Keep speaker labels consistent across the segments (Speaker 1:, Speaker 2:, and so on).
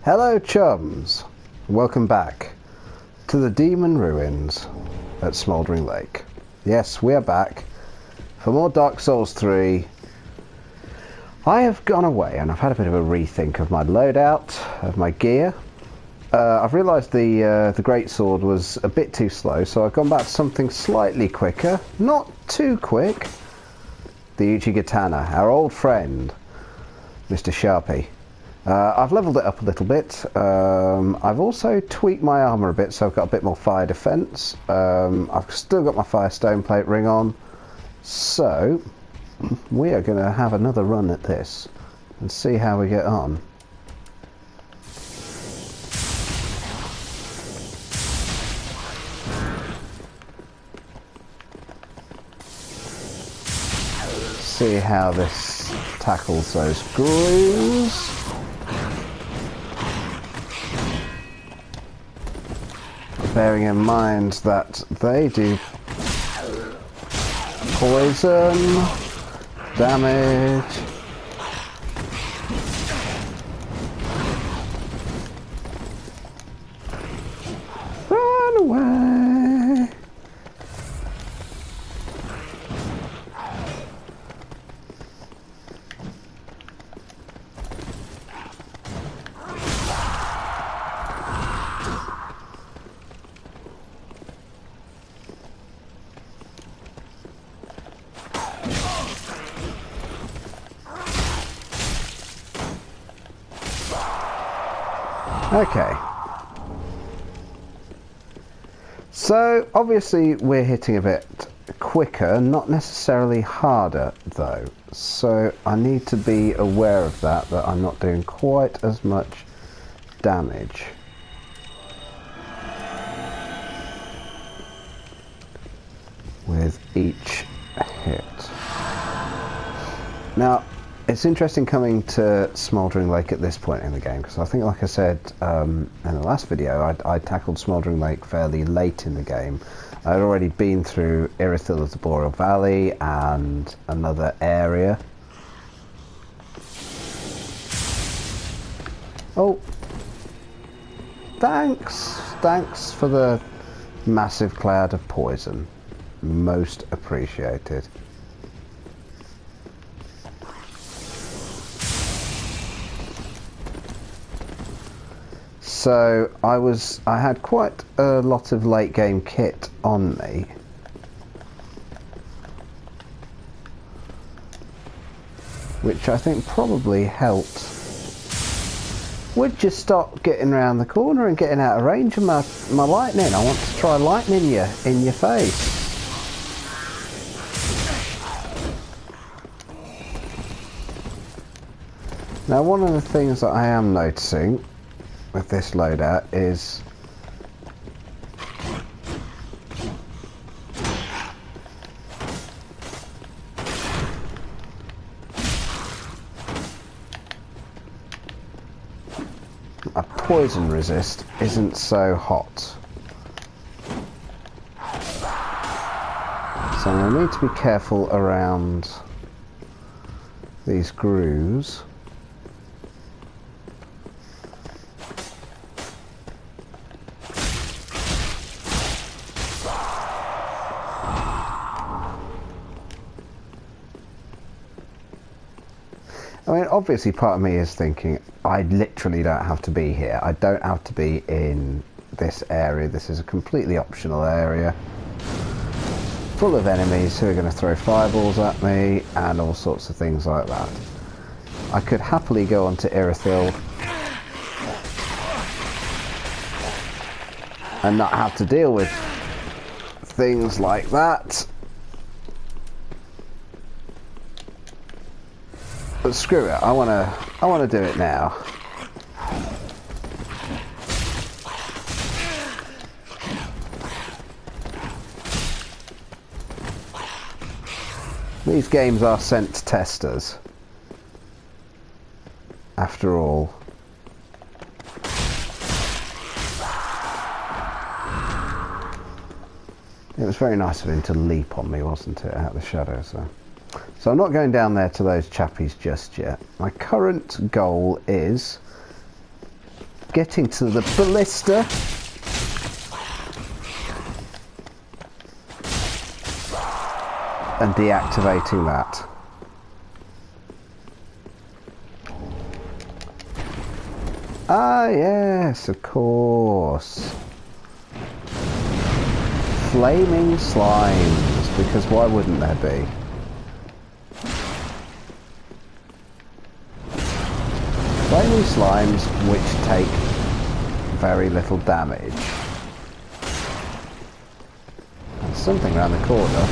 Speaker 1: Hello chums, welcome back to the Demon Ruins at Smoldering Lake. Yes, we are back for more Dark Souls 3. I have gone away and I've had a bit of a rethink of my loadout, of my gear. I've realised the Great Sword was a bit too slow, so I've gone back to something slightly quicker, not too quick. The Uchigatana, our old friend, Mr. Sharpie. I've leveled it up a little bit. I've also tweaked my armour a bit, so I've got a bit more fire defence. I've still got my fire stone plate ring on. So, we are going to have another run at this and see how we get on. See how this tackles those grooves. Bearing in mind that they do poison damage. Run away. Okay, so obviously we're hitting a bit quicker, not necessarily harder though, so I need to be aware of that I'm not doing quite as much damage. With each hit. Now, it's interesting coming to Smoldering Lake at this point in the game, because I think, like I said in the last video, I tackled Smoldering Lake fairly late in the game. I'd already been through Irithyll of the Boreal Valley and another area. Oh, thanks for the massive cloud of poison. Most appreciated. So I had quite a lot of late game kit on me. Which I think probably helped. Would you stop getting around the corner and getting out of range of my lightning? I want to try lightning you in your face. Now, one of the things that I am noticing with this loadout is a poison resist isn't so hot. So I'm going to need to be careful around these grooves. I mean, obviously part of me is thinking, I literally don't have to be here. I don't have to be in this area. This is a completely optional area. Full of enemies who are going to throw fireballs at me and all sorts of things like that. I could happily go on to Irithyll and not have to deal with things like that. But screw it, I wanna do it now. These games are sent to testers, after all. It was very nice of him to leap on me, wasn't it, out of the shadows there. So I'm not going down there to those chappies just yet. My current goal is getting to the ballista. And deactivating that. Ah, yes, of course. Flaming slimes, because why wouldn't there be? Flaming slimes which take very little damage. And something around the corner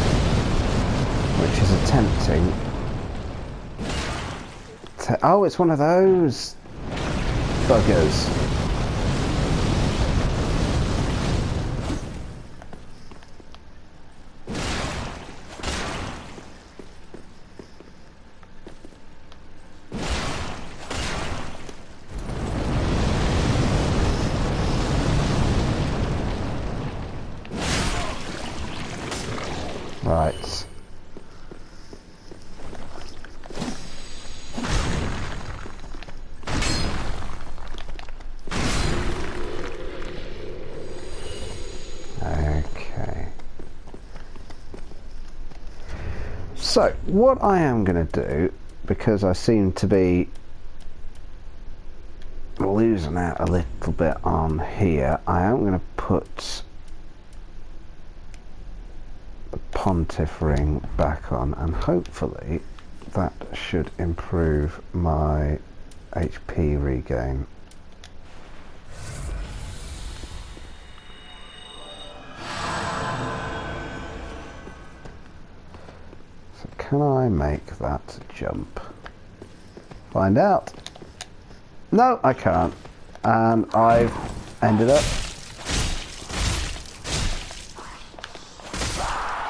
Speaker 1: which is attempting to... Oh, it's one of those buggers. Right. Okay. So, what I am going to do, because I seem to be losing out a little bit on here, I am going to put the Pontiff ring back on, and hopefully that should improve my HP regain. So can I make that jump? Find out. No, I can't. And I've ended up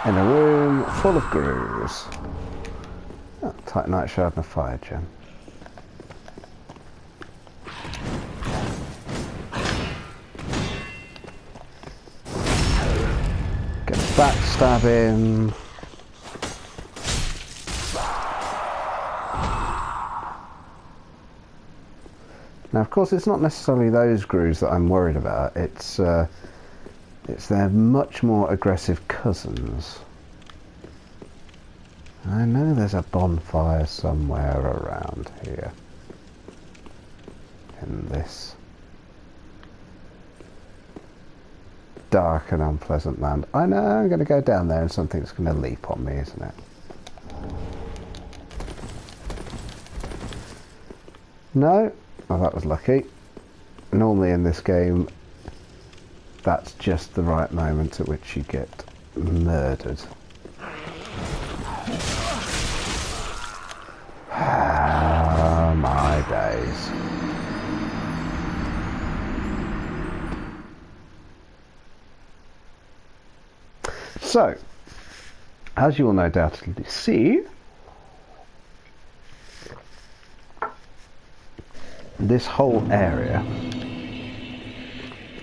Speaker 1: in a room full of grooves. Oh, Titanite shard and a fire gem. Get backstabbing. Now, of course, it's not necessarily those grooves that I'm worried about. It's their much more aggressive cousins. I know there's a bonfire somewhere around here. In this dark and unpleasant land. I know I'm going to go down there and something's going to leap on me, isn't it? No? Oh, that was lucky. Normally in this game, that's just the right moment at which you get murdered. Ah, my days. So, as you will no doubt see, this whole area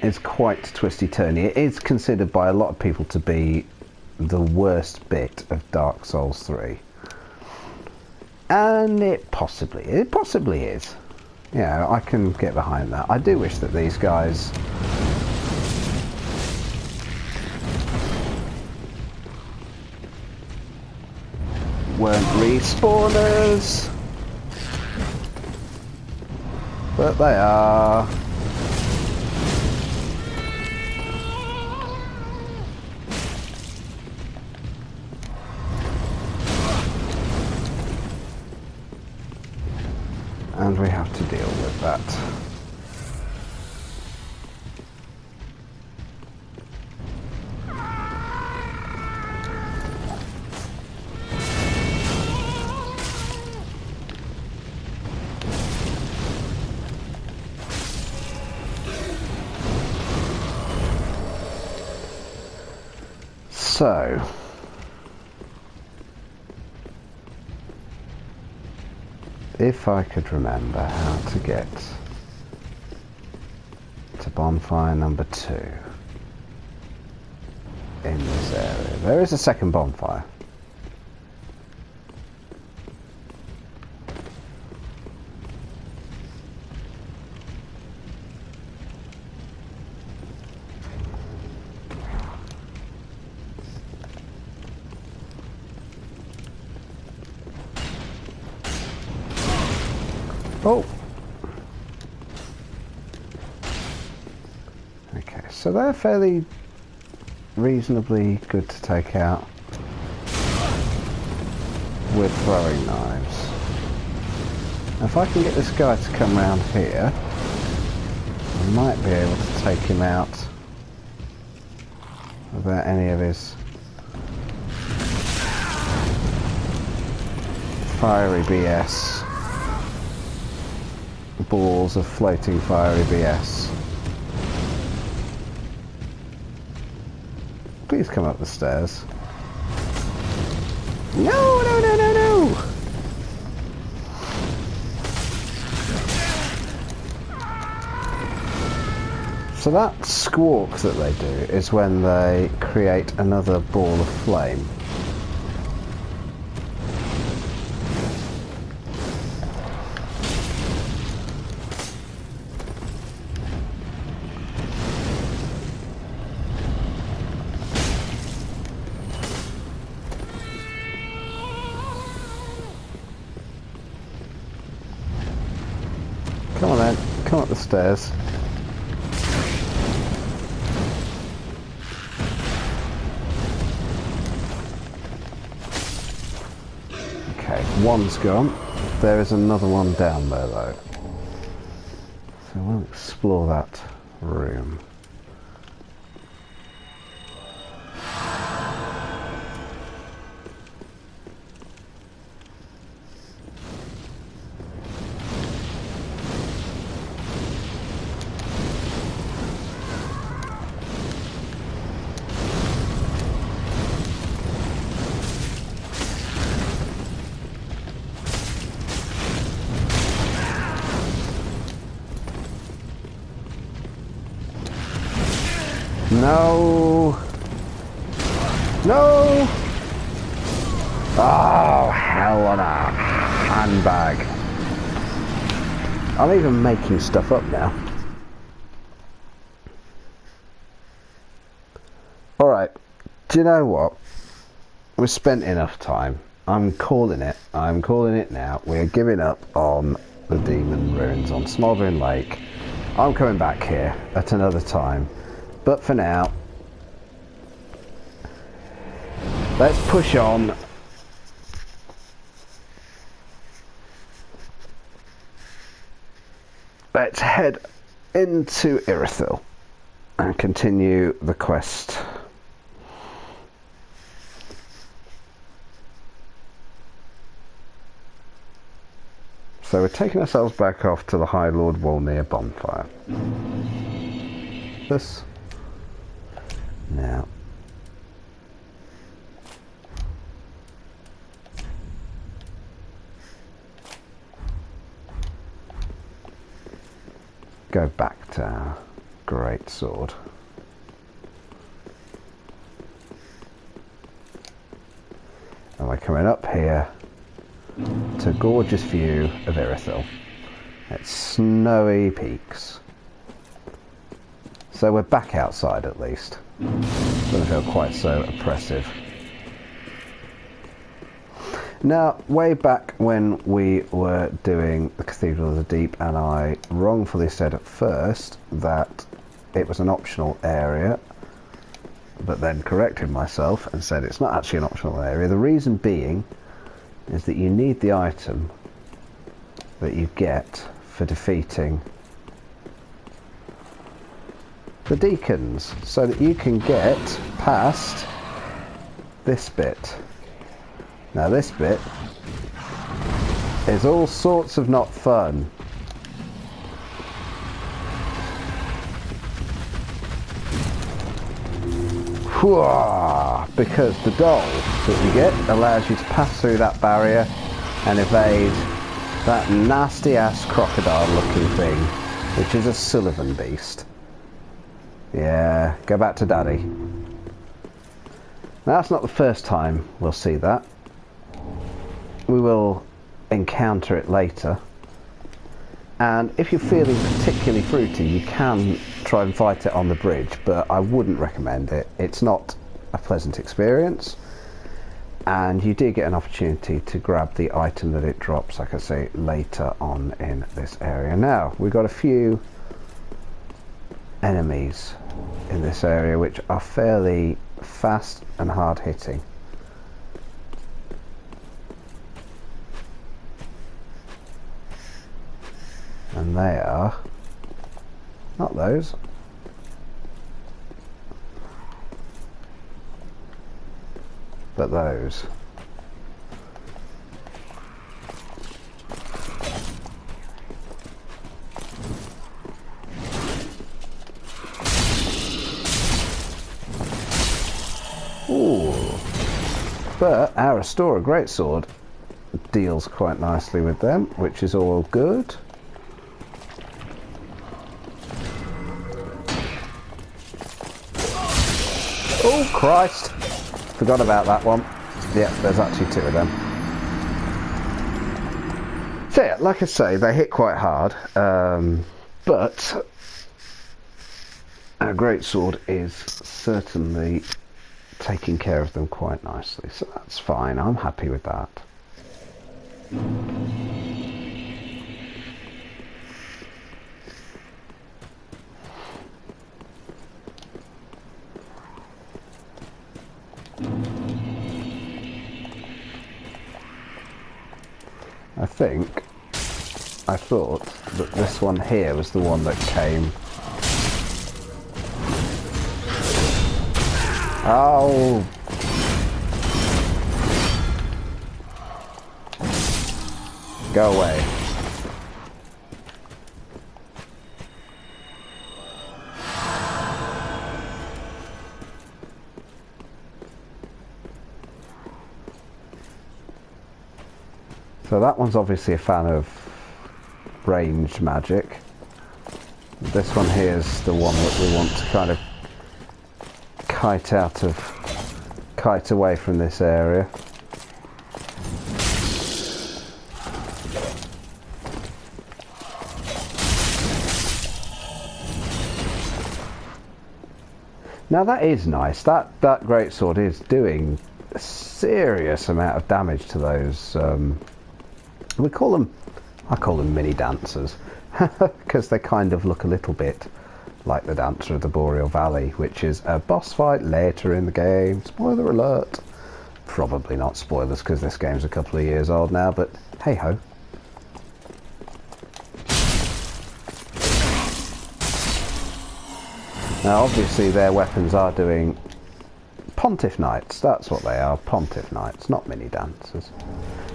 Speaker 1: is quite twisty-turny. It is considered by a lot of people to be the worst bit of Dark Souls 3. And it possibly is. Yeah, I can get behind that. I do wish that these guys weren't respawners. But they are. And we have to deal with that. So, if I could remember how to get to bonfire number 2 in this area. There is a second bonfire. Oh! Okay, so they're fairly reasonably good to take out with throwing knives. If I can get this guy to come round here, I might be able to take him out without any of his fiery BS. Balls of floating fiery BS. Please come up the stairs. No, no, no, no, no! So that squawk that they do is when they create another ball of flame. Come on then, come up the stairs. Okay, one's gone. There is another one down there though. So we'll explore that room. No! No! Oh, hell on a handbag. I'm even making stuff up now. Alright, do you know what? We've spent enough time. I'm calling it. I'm calling it now. We're giving up on the Demon Ruins on Smoldering Lake. I'm coming back here at another time. But for now, let's push on. Let's head into Irithyll and continue the quest. So we're taking ourselves back off to the High Lord Wolnir bonfire. This. Now. Go back to our great sword. And we're coming up here to a gorgeous view of Irithyll. It's snowy peaks. So we're back outside at least. Doesn't feel quite so oppressive. Now, way back when we were doing the Cathedral of the Deep, and I wrongfully said at first that it was an optional area, but then corrected myself and said it's not actually an optional area. The reason being is that you need the item that you get for defeating the deacons, so that you can get past this bit. Now this bit is all sorts of not fun. Because the doll that you get allows you to pass through that barrier and evade that nasty ass crocodile looking thing, which is a Sullivan beast. Yeah, go back to Daddy. Now that's not the first time we'll see that. We will encounter it later. And if you're feeling particularly fruity, you can try and fight it on the bridge, but I wouldn't recommend it. It's not a pleasant experience. and you do get an opportunity to grab the item that it drops, like I say, later on in this area. Now we've got a few enemies in this area which are fairly fast and hard hitting. And they are not those. But those. Ooh. But our Restorer Greatsword deals quite nicely with them, which is all good. Oh Christ! Forgot about that one. Yeah, there's actually two of them. So yeah, like I say, they hit quite hard, but our Greatsword is certainly taking care of them quite nicely, so that's fine. I'm happy with that. I thought that this one here was the one that came. Oh! Go away. So that one's obviously a fan of ranged magic. This one here is the one that we want to kind of kite away from this area. Now that is nice. That greatsword is doing a serious amount of damage to those. I call them mini dancers because they kind of look a little bit like the Dancer of the Boreal Valley, which is a boss fight later in the game. Spoiler alert. Probably not spoilers because this game's a couple of years old now, but hey ho. Now obviously their weapons are doing Pontiff Knights, that's what they are, Pontiff Knights, not mini dancers.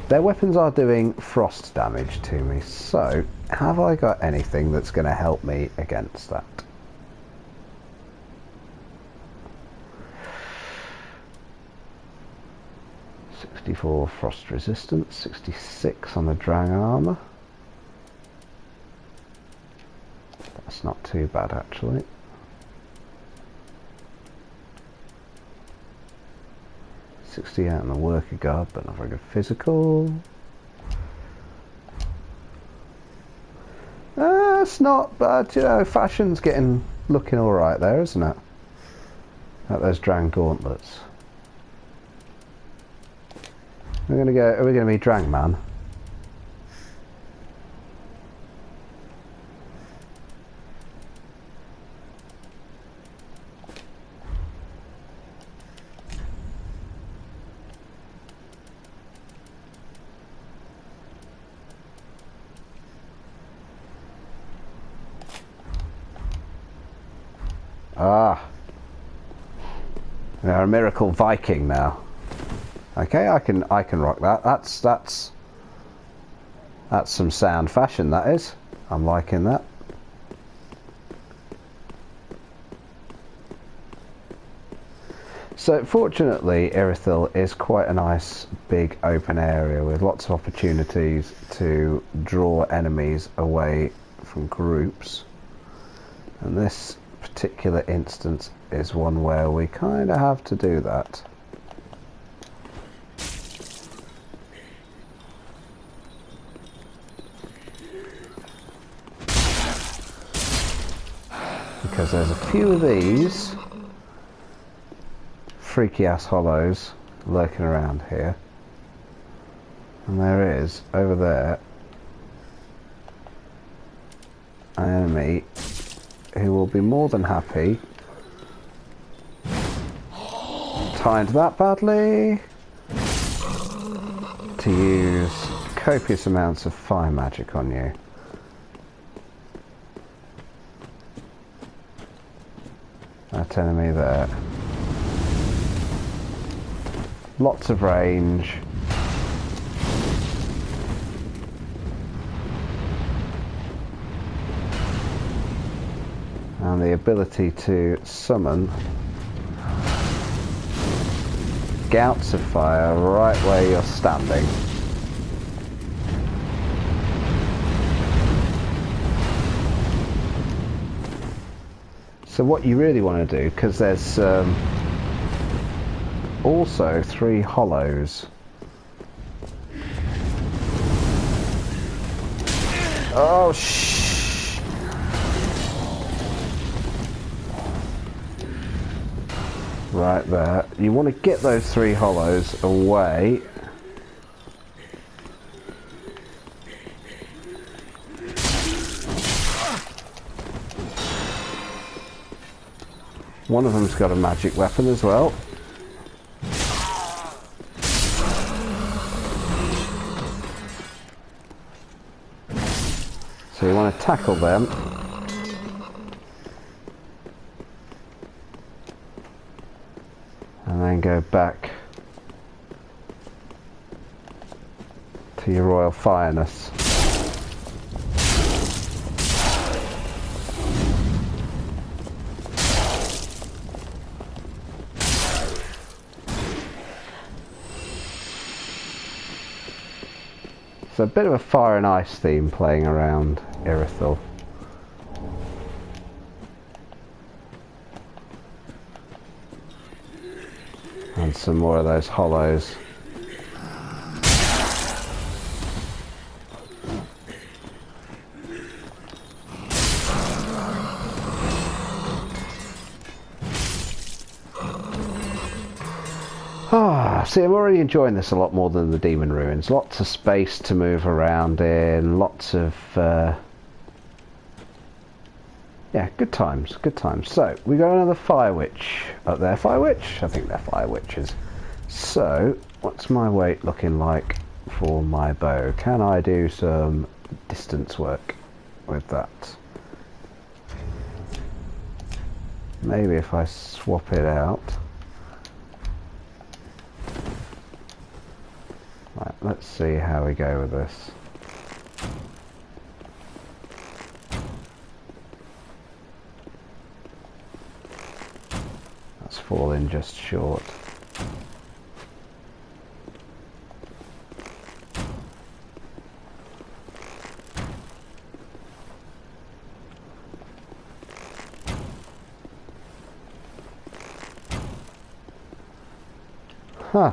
Speaker 1: Their weapons are doing frost damage to me, so have I got anything that's going to help me against that? .64 frost resistance, 66 on the Drang armour. That's not too bad actually. .68 on the worker guard, but not very good physical. It's not bad, you know, fashion's looking alright there, isn't it? At those Drang gauntlets. Are we gonna be Drang Man? Ah, they're a miracle Viking now. Okay, I can rock that. That's some sound fashion, that is. I'm liking that. So fortunately, Irithyll is quite a nice big open area with lots of opportunities to draw enemies away from groups. And this particular instance is one where we kind of have to do that. Because there's a few of these freaky ass hollows lurking around here. And there is, over there, an enemy who will be more than happy. Timed that badly. To use copious amounts of fire magic on you. That enemy there. Lots of range. And the ability to summon gouts of fire right where you're standing. So what you really want to do, because there's also 3 hollows. Oh shh! Right there. You want to get those 3 hollows away. One of them's got a magic weapon as well. So you want to tackle them. And then go back to your royal fireness. So a bit of a fire and ice theme playing around Irithyll. And some more of those hollows. See, I'm already enjoying this a lot more than the Demon Ruins. Lots of space to move around in, lots of yeah, good times, good times. So, we got another Fire Witch up there. Fire Witch? I think they're Fire Witches. So, what's my weight looking like for my bow? Can I do some distance work with that? Maybe if I swap it out. Right, let's see how we go with this. That's falling just short. Huh.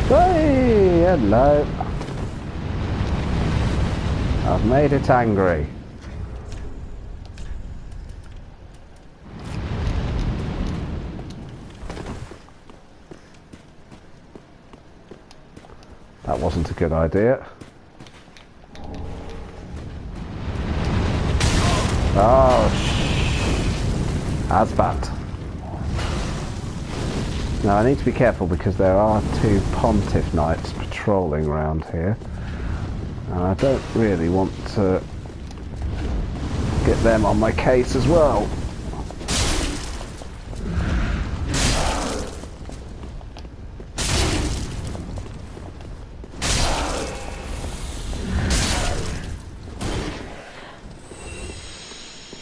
Speaker 1: Hey, hello. I've made it angry. That wasn't a good idea. Oh, Asbat. Now I need to be careful because there are 2 Pontiff Knights patrolling around here. And I don't really want to get them on my case as well.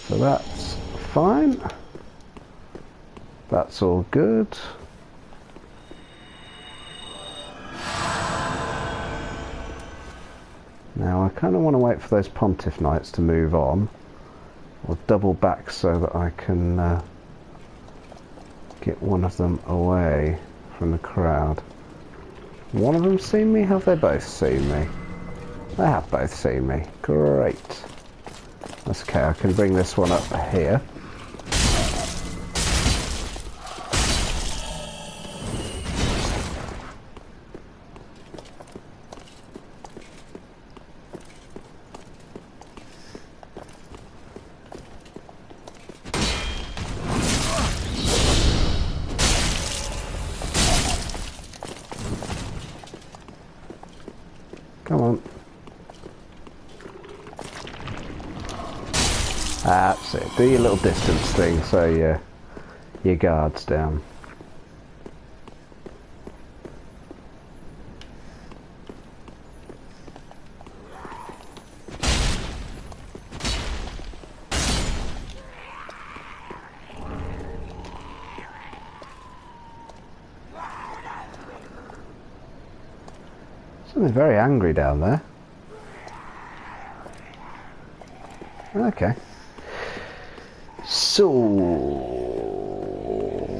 Speaker 1: So that's fine. That's all good. Now I kind of want to wait for those Pontiff Knights to move on, or double back so that I can get one of them away from the crowd. One of them seen me? Have they both seen me? They have both seen me. Great. That's okay, I can bring this one up here. Come on. That's it. Do your little distance thing so your guard's down. Something very angry down there. Okay. So,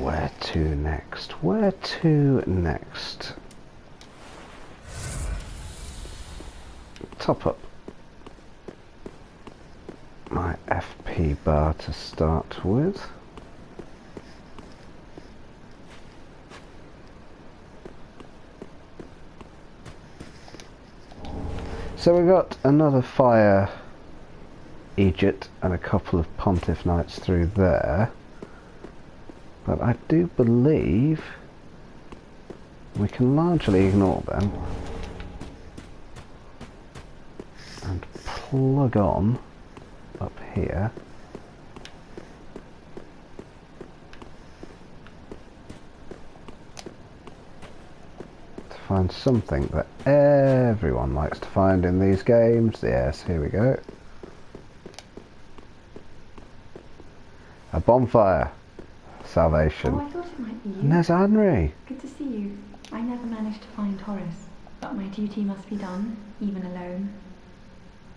Speaker 1: where to next? Where to next? Top up my FP bar to start with. So we've got another fire Egypt and a couple of Pontiff Knights through there, but I do believe we can largely ignore them and plug on up here. To find something that everyone likes to find in these games. Yes, here we go. A bonfire. Salvation.
Speaker 2: Oh, I thought it might be you.
Speaker 1: And there's Henry.
Speaker 2: Good to see you. I never managed to find Horace, but my duty must be done, even alone.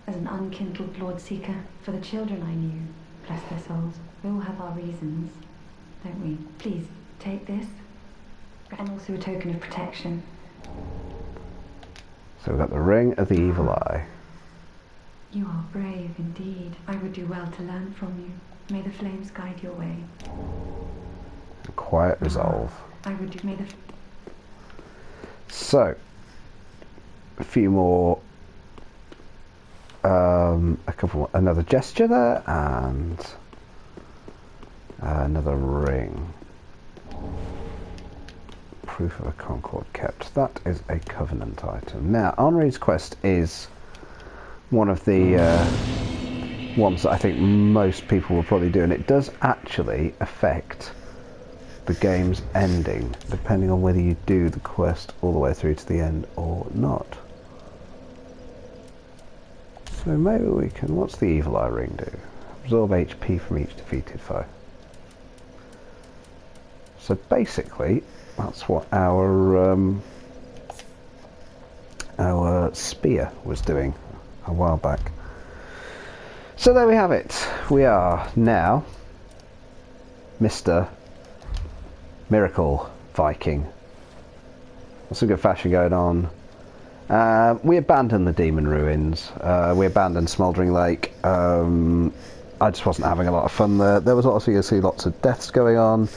Speaker 2: As an unkindled Bloodseeker, for the children I knew, bless their souls, we all have our reasons, don't we? Please, take this. And also a token of protection.
Speaker 1: So we've got the Ring of the Evil Eye.
Speaker 2: You are brave indeed. I would do well to learn from you. May the flames guide your way.
Speaker 1: Quiet resolve.
Speaker 2: I would do. May the.
Speaker 1: So, a few more. A couple more, another gesture there, and another ring. Proof of a Concord kept. That is a Covenant item. Now, Henri's quest is one of the ones that I think most people will probably do, and it does actually affect the game's ending, depending on whether you do the quest all the way through to the end or not. So maybe we can, what's the Evil Eye ring do? Absorb HP from each defeated foe. So basically, that's what our spear was doing a while back. So there we have it. We are now Mr. Miracle Viking. That's some good fashion going on. We abandoned the Demon Ruins. We abandoned Smoldering Lake. I just wasn't having a lot of fun there. There was also, you'll see, lots of deaths going on.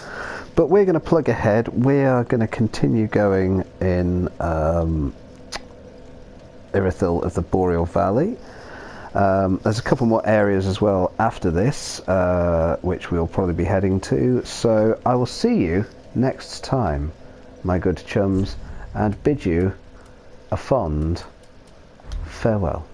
Speaker 1: But we're going to plug ahead. We are going to continue going in Irithil of the Boreal Valley. There's a couple more areas as well after this, which we'll probably be heading to. So I will see you next time, my good chums, and bid you a fond farewell.